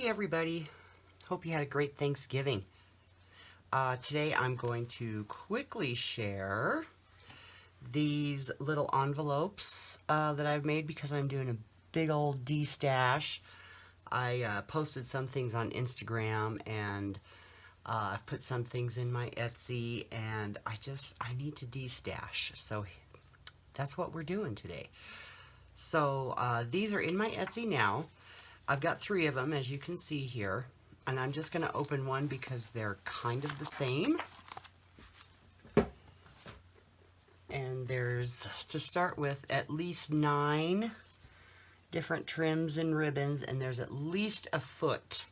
Hey everybody, hope you had a great Thanksgiving. Today I'm going to quickly share these little envelopes that I've made because I'm doing a big old destash. I posted some things on Instagram and I've put some things in my Etsy, and I need to destash. So that's what we're doing today. So these are in my Etsy now. I've got 3 of them, as you can see here, and I'm just going to open one because they're kind of the same. And there's, to start with, at least 9 different trims and ribbons, and there's at least a foot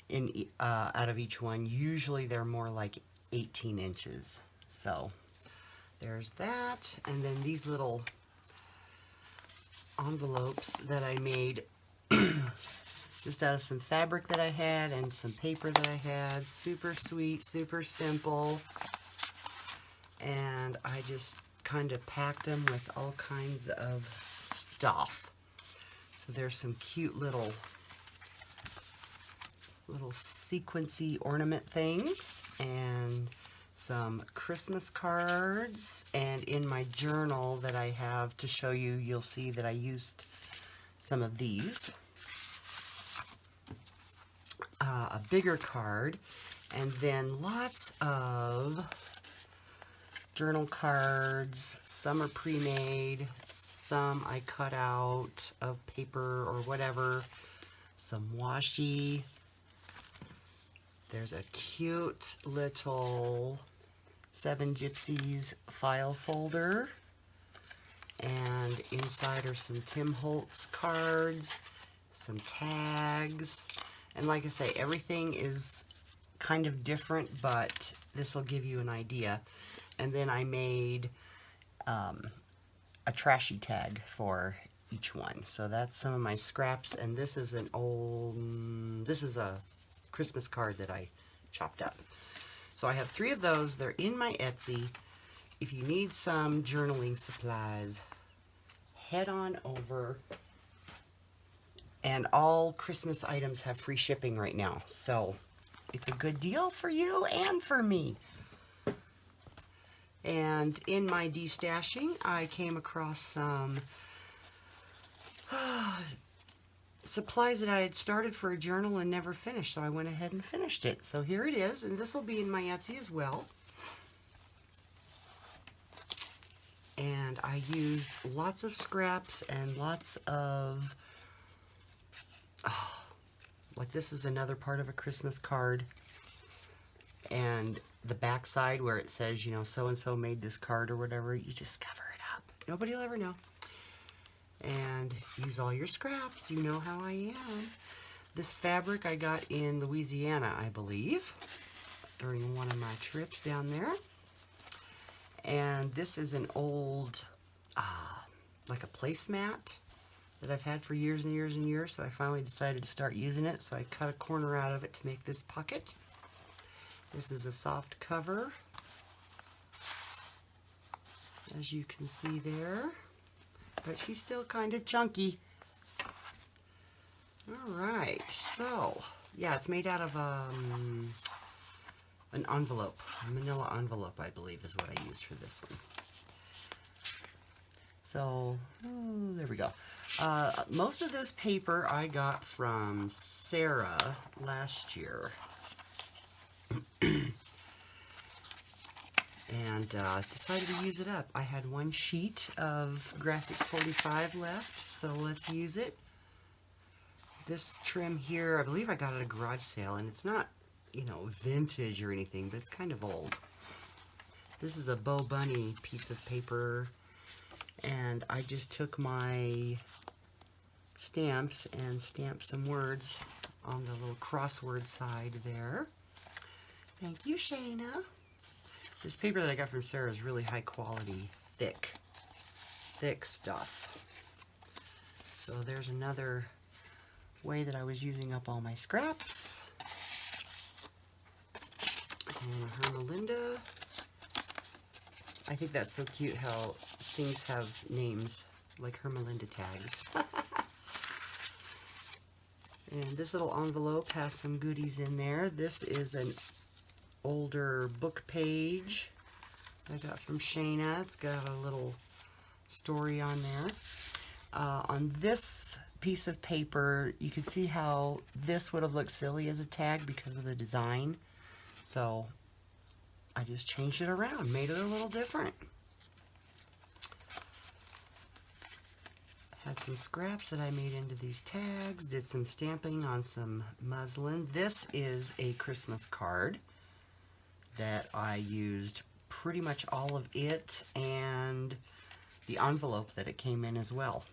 in out of each one. Usually they're more like 18 inches. So there's that, and then these little envelopes that I made just out of some fabric that I had and some paper that I had. Super sweet, super simple. And I just kind of packed them with all kinds of stuff. So there's some cute little sequency ornament things and some Christmas cards. And in my journal that I have to show you, you'll see that I used some of these. A bigger card, and then lots of journal cards. Some are pre-made, some I cut out of paper or whatever. Some washi. There's a cute little 7 Gypsies file folder, and inside are some Tim Holtz cards, some tags. And like I say, everything is kind of different, but this will give you an idea. And then I made a trashy tag for each one. So that's some of my scraps, and this is this is a Christmas card that I chopped up. So I have 3 of those. They're in my Etsy. If you need some journaling supplies, head on over. And all Christmas items have free shipping right now. So it's a good deal for you and for me. And in my destashing, I came across some supplies that I had started for a journal and never finished. So I went ahead and finished it. So here it is. And this will be in my Etsy as well. And I used lots of scraps and lots of... like this is another part of a Christmas card, and the back side where it says, you know, so and so made this card or whatever, you just cover it up. Nobody will ever know. And use all your scraps. You know how I am. This fabric I got in Louisiana, I believe, during one of my trips down there. And this is an old like a placemat that I've had for years and years and years, so I finally decided to start using it. So I cut a corner out of it to make this pocket. This is a soft cover, as you can see there, but she's still kind of chunky. Alright, so yeah, it's made out of an envelope, a manila envelope, I believe is what I used for this one. So, there we go. Most of this paper I got from Sarah last year. And decided to use it up. I had 1 sheet of graphic 45 left, so let's use it. This trim here, I believe I got at a garage sale, and it's not, you know, vintage or anything, but it's kind of old. This is a Bo Bunny piece of paper. And I just took my stamps and stamped some words on the little crossword side there. Thank you, Shayna. This paper that I got from Sarah is really high quality, thick stuff. So there's another way that I was using up all my scraps. And Hermelinda. I think that's so cute how things have names, like Hermelinda tags. And this little envelope has some goodies in there. This is an older book page I got from Shayna. It's got a little story on there. On this piece of paper, you can see how this would have looked silly as a tag because of the design. So I just changed it around, made it a little different. Had some scraps that I made into these tags, did some stamping on some muslin. This is a Christmas card that I used pretty much all of it and the envelope that it came in as well.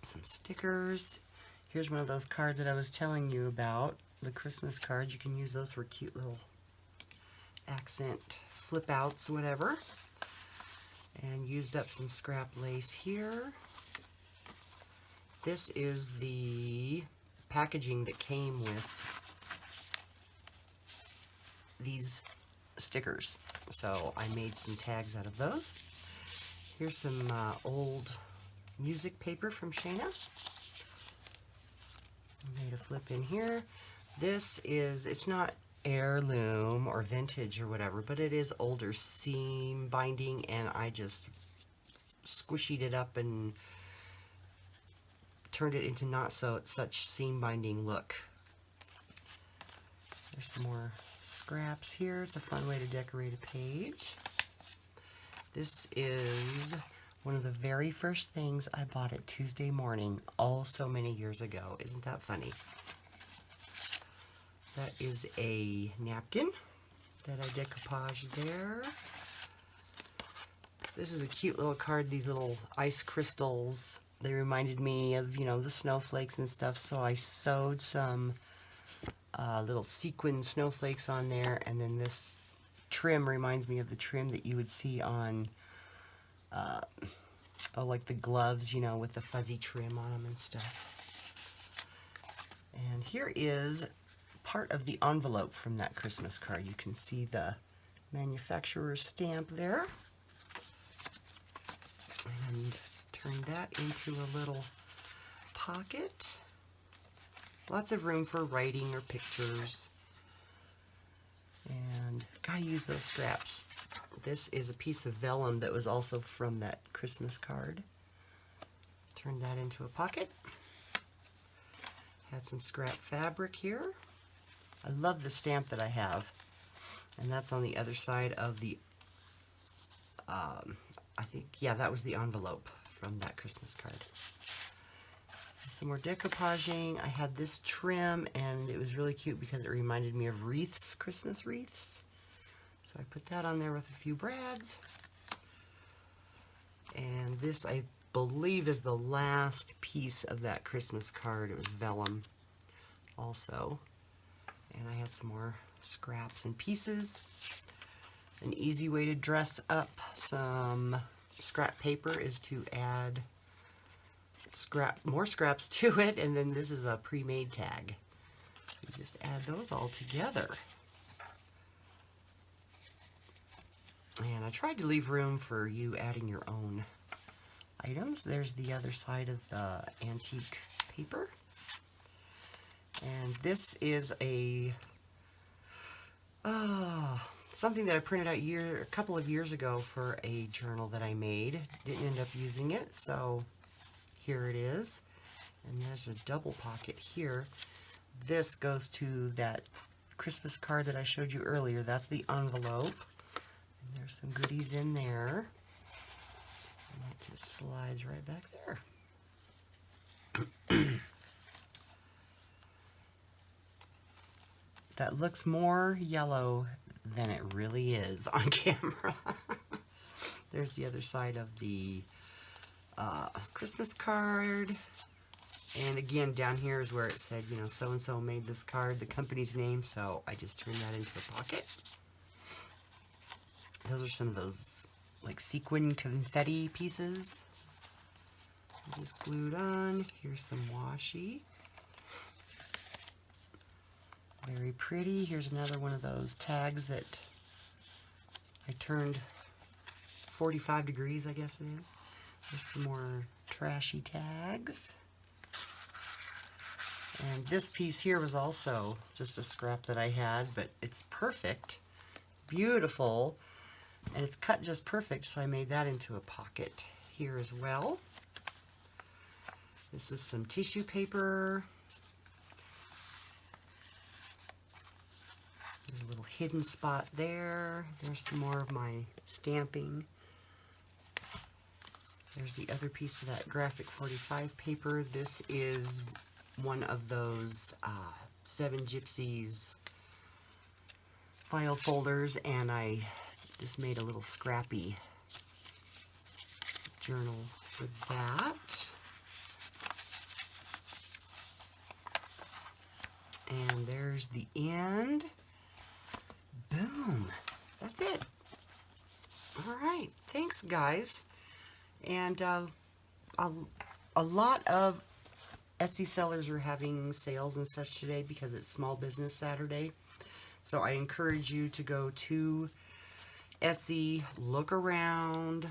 Some stickers. Here's one of those cards that I was telling you about, the Christmas cards. You can use those for cute little accent flip outs, whatever. And used up some scrap lace here. This is the packaging that came with these stickers. So I made some tags out of those. Here's some old music paper from Shayna. I made a flip in here. This is, it's not heirloom or vintage or whatever, but it is older seam binding, and I just squishied it up and turned it into not such seam binding look. There's some more scraps here. It's a fun way to decorate a page. This is one of the very first things I bought at Tuesday Morning, oh so many years ago. Isn't that funny? That is a napkin that I decoupaged there. This is a cute little card, these little ice crystals. They reminded me of, you know, the snowflakes and stuff, so I sewed some little sequin snowflakes on there, and then this trim reminds me of the trim that you would see on, like the gloves, you know, with the fuzzy trim on them and stuff. And here is part of the envelope from that Christmas card. You can see the manufacturer's stamp there. And turn that into a little pocket. Lots of room for writing or pictures. And gotta use those scraps. This is a piece of vellum that was also from that Christmas card. Turn that into a pocket. Had some scrap fabric here. I love the stamp that I have, and that's on the other side of the, I think, yeah, that was the envelope from that Christmas card. Some more decoupaging. I had this trim, and it was really cute because it reminded me of wreaths, Christmas wreaths. So I put that on there with a few brads. And this, I believe, is the last piece of that Christmas card. It was vellum also. And I had some more scraps and pieces. An easy way to dress up some scrap paper is to add more scraps to it, and then this is a pre-made tag. So you just add those all together. And I tried to leave room for you adding your own items. There's the other side of the antique paper. And this is a something that I printed out a couple of years ago for a journal that I made. Didn't end up using it, so here it is. And there's a double pocket here. This goes to that Christmas card that I showed you earlier. That's the envelope. And there's some goodies in there. And it just slides right back there. That looks more yellow than it really is on camera. There's the other side of the Christmas card. And again, down here is where it said, you know, so-and-so made this card, the company's name, so I just turned that into a pocket. Those are some of those, like, sequin confetti pieces. I just glued on. Here's some washi. Very pretty. Here's another one of those tags that I turned 45 degrees, I guess it is. There's some more trashy tags. And this piece here was also just a scrap that I had, but it's perfect. It's beautiful, and it's cut just perfect, so I made that into a pocket here as well. This is some tissue paper. There's a little hidden spot there. There's some more of my stamping. There's the other piece of that graphic 45 paper. This is one of those 7 Gypsies file folders, and I just made a little scrappy journal for that. And there's the end. Boom. That's it. All right. Thanks, guys. And a lot of Etsy sellers are having sales and such today because it's Small Business Saturday. So I encourage you to go to Etsy, look around.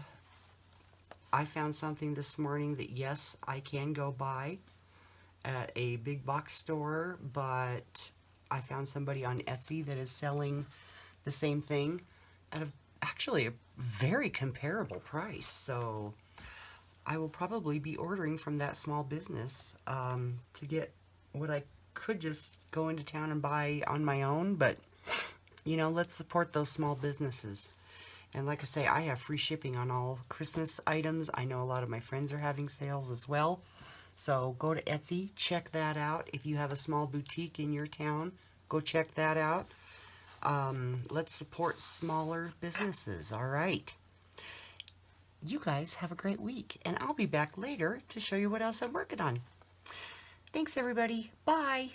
I found something this morning that, yes, I can go buy at a big box store, but I found somebody on Etsy that is selling the same thing at actually a very comparable price. So I will probably be ordering from that small business to get what I could just go into town and buy on my own. But, you know, let's support those small businesses. And like I say, I have free shipping on all Christmas items. I know a lot of my friends are having sales as well. So go to Etsy, check that out. If you have a small boutique in your town, go check that out. Let's support smaller businesses. All right. You guys have a great week, and I'll be back later to show you what else I'm working on. Thanks, everybody. Bye.